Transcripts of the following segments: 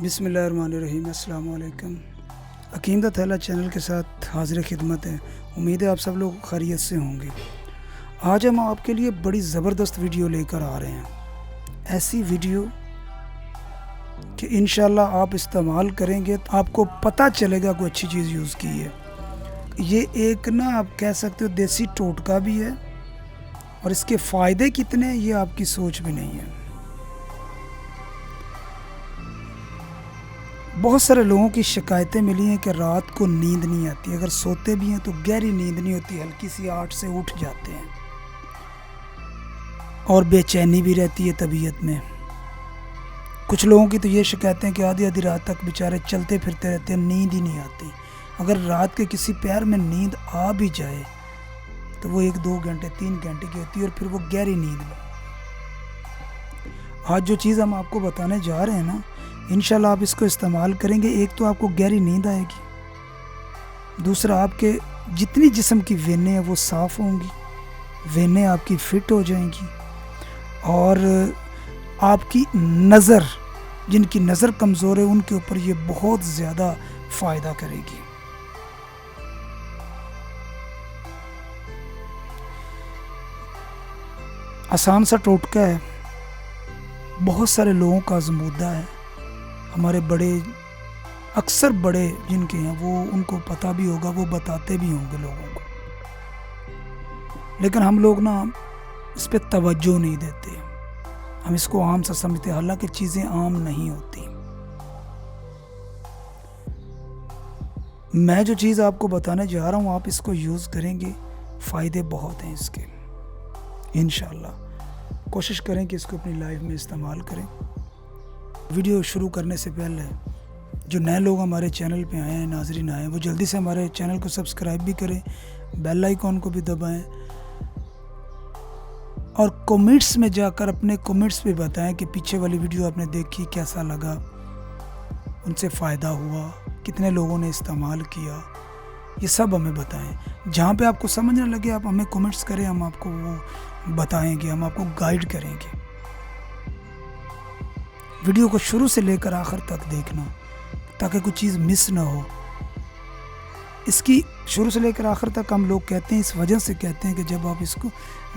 بسم اللہ الرحمن الرحیم۔ السلام علیکم۔ حکیم دا تھیلا چینل کے ساتھ حاضر خدمت ہے۔ امید ہے آپ سب لوگ خیریت سے ہوں گے۔ آج ہم آپ کے لیے بڑی زبردست ویڈیو لے کر آ رہے ہیں، ایسی ویڈیو کہ انشاءاللہ آپ استعمال کریں گے تو آپ کو پتہ چلے گا کوئی اچھی چیز یوز کی ہے۔ یہ ایک آپ کہہ سکتے ہو دیسی ٹوٹکا بھی ہے، اور اس کے فائدے کتنے ہیں یہ آپ کی سوچ بھی نہیں ہے۔ بہت سارے لوگوں کی شکایتیں ملی ہیں کہ رات کو نیند نہیں آتی، اگر سوتے بھی ہیں تو گہری نیند نہیں ہوتی، ہلکی سی آہٹ سے اٹھ جاتے ہیں اور بے چینی بھی رہتی ہے طبیعت میں۔ کچھ لوگوں کی تو یہ شکایتیں کہ آدھی آدھی رات تک بیچارے چلتے پھرتے رہتے ہیں، نیند ہی نہیں آتی۔ اگر رات کے کسی پہر میں نیند آ بھی جائے تو وہ 1-2 گھنٹے 3 گھنٹے کی ہوتی ہے، اور پھر وہ گہری نیند میں۔ آج جو چیز ہم آپ کو بتانے جا رہے ہیں نا، انشاءاللہ آپ اس کو استعمال کریں گے، ایک تو آپ کو گہری نیند آئے گی، دوسرا آپ کے جتنی جسم کی وینیں ہیں وہ صاف ہوں گی، وینیں آپ کی فٹ ہو جائیں گی، اور آپ کی نظر، جن کی نظر کمزور ہے ان کے اوپر یہ بہت زیادہ فائدہ کرے گی۔ آسان سا ٹوٹکا ہے، بہت سارے لوگوں کا آزمودہ ہے، ہمارے بڑے، اکثر بڑے جن کے ہیں وہ ان کو پتہ بھی ہوگا، وہ بتاتے بھی ہوں گے لوگوں کو، لیکن ہم لوگ اس پہ توجہ نہیں دیتے، ہم اس کو عام سا سمجھتے ہیں، حالانکہ چیزیں عام نہیں ہوتی۔ میں جو چیز آپ کو بتانے جا رہا ہوں، آپ اس کو یوز کریں گے، فائدے بہت ہیں اس کے، انشاءاللہ کوشش کریں کہ اس کو اپنی لائف میں استعمال کریں۔ ویڈیو شروع کرنے سے پہلے جو نئے لوگ ہمارے چینل پہ آئے ہیں، ناظرین آئے ہیں، وہ جلدی سے ہمارے چینل کو سبسکرائب بھی کریں، بیل آئیکن کو بھی دبائیں، اور کومنٹس میں جا کر اپنے کومنٹس پہ بتائیں کہ پیچھے والی ویڈیو آپ نے دیکھی، کیسا لگا، ان سے فائدہ ہوا، کتنے لوگوں نے استعمال کیا، یہ سب ہمیں بتائیں۔ جہاں پہ آپ کو سمجھ نہ لگے آپ ہمیں کومنٹس کریں، ہم آپ کو وہ بتائیں گے، ہم آپ کو گائیڈ کریں گے۔ ویڈیو کو شروع سے لے کر آخر تک دیکھنا تاکہ کوئی چیز مس نہ ہو۔ اس کی شروع سے لے کر آخر تک ہم لوگ کہتے ہیں، اس وجہ سے کہتے ہیں کہ جب آپ اس کو،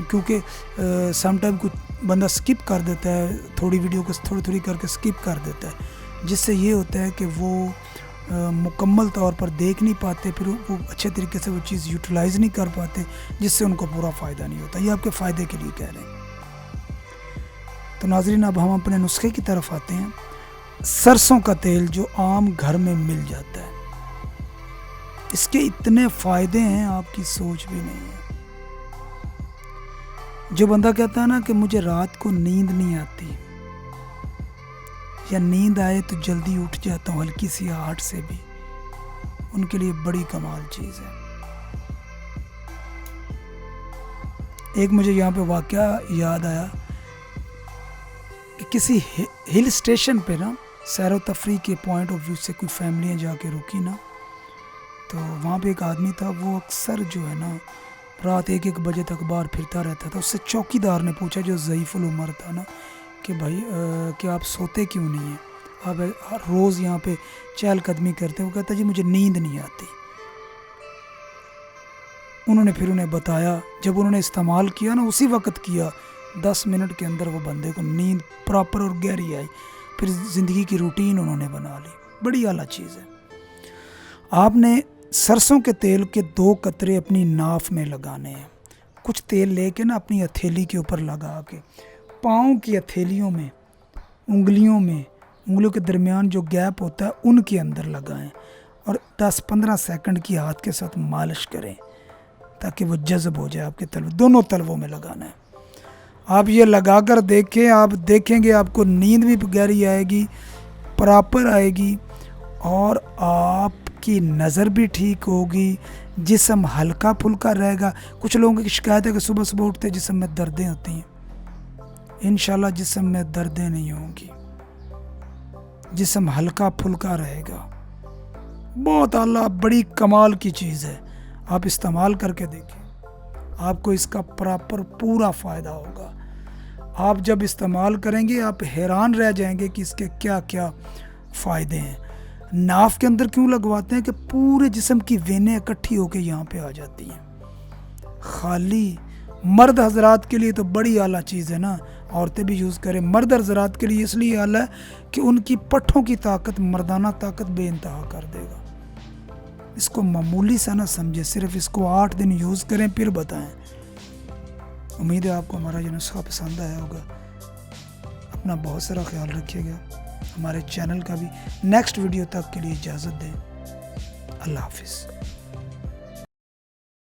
کیونکہ سم ٹائم کچھ بندہ سکپ کر دیتا ہے، تھوڑی ویڈیو کو تھوڑی تھوڑی کر کے سکپ کر دیتا ہے، جس سے یہ ہوتا ہے کہ وہ مکمل طور پر دیکھ نہیں پاتے، پھر وہ اچھے طریقے سے وہ چیز یوٹیلائز نہیں کر پاتے، جس سے ان کو پورا فائدہ نہیں ہوتا۔ یہ آپ کے فائدے کے لیے کہہ رہے ہیں۔ تو ناظرین، اب ہم اپنے نسخے کی طرف آتے ہیں۔ سرسوں کا تیل جو عام گھر میں مل جاتا ہے، اس کے اتنے فائدے ہیں آپ کی سوچ بھی نہیں ہے۔ جو بندہ کہتا ہے نا کہ مجھے رات کو نیند نہیں آتی، یا نیند آئے تو جلدی اٹھ جاتا ہوں ہلکی سی آہٹ سے بھی، ان کے لیے بڑی کمال چیز ہے۔ ایک مجھے یہاں پہ واقعہ یاد آیا کہ کسی ہل اسٹیشن پہ سیر و تفریح کے پوائنٹ آف ویو سے کوئی فیملیاں جا کے رکی تو وہاں پہ ایک آدمی تھا، وہ اکثر جو ہے رات 1-1 بجے تک باہر پھرتا رہتا تھا۔ اس سے چوکیدار نے پوچھا، جو ضعیف العمر تھا کہ بھائی کہ آپ سوتے کیوں نہیں ہیں، آپ ہر روز یہاں پہ چہل قدمی کرتے ہیں؟ وہ کہتا جی مجھے نیند نہیں آتی۔ انہوں نے پھر انہیں بتایا، جب انہوں نے استعمال کیا اسی وقت کیا، 10 منٹ کے اندر وہ بندے کو نیند پراپر اور گہری آئی، پھر زندگی کی روٹین انہوں نے بنا لی۔ بڑی اعلیٰ چیز ہے۔ آپ نے سرسوں کے تیل کے 2 قطرے اپنی ناف میں لگانے ہیں۔ کچھ تیل لے کے اپنی ہتھیلی کے اوپر لگا کے پاؤں کی ہتھیلیوں میں، انگلیوں کے درمیان جو گیپ ہوتا ہے ان کے اندر لگائیں، اور 10-15 سیکنڈ کی ہاتھ کے ساتھ مالش کریں تاکہ وہ جذب ہو جائے۔ آپ کے تلووں، دونوں تلووں میں لگانا ہے۔ آپ یہ لگا کر دیکھیں، آپ دیکھیں گے آپ کو نیند بھی گہری آئے گی، پراپر آئے گی، اور آپ کی نظر بھی ٹھیک ہوگی، جسم ہلکا پھلکا رہے گا۔ کچھ لوگوں کی شکایت ہے کہ صبح صبح اٹھتے جسم میں دردیں ہوتی ہیں، انشاءاللہ جسم میں دردیں نہیں ہوں گی، جسم ہلکا پھلکا رہے گا۔ بہت اعلیٰ، بڑی کمال کی چیز ہے، آپ استعمال کر کے دیکھیں، آپ کو اس کا پراپر پورا فائدہ ہوگا۔ آپ جب استعمال کریں گے آپ حیران رہ جائیں گے کہ اس کے کیا کیا فائدے ہیں۔ ناف کے اندر کیوں لگواتے ہیں کہ پورے جسم کی وینیں اکٹھی ہو کے یہاں پہ آ جاتی ہیں۔ خالی مرد حضرات کے لیے تو بڑی اعلیٰ چیز ہے نا، عورتیں بھی یوز کریں۔ مرد حضرات کے لیے اس لیے اعلیٰ ہے کہ ان کی پٹھوں کی طاقت، مردانہ طاقت بے انتہا کر دے گا۔ اس کو معمولی سا نہ سمجھے، صرف اس کو 8 دن یوز کریں پھر بتائیں۔ امید ہے آپ کو ہمارا یہ نسخہ پسند آیا ہوگا۔ اپنا بہت سارا خیال رکھیے گا۔ ہمارے چینل کا بھی نیکسٹ ویڈیو تک کے لیے اجازت دیں۔ اللہ حافظ۔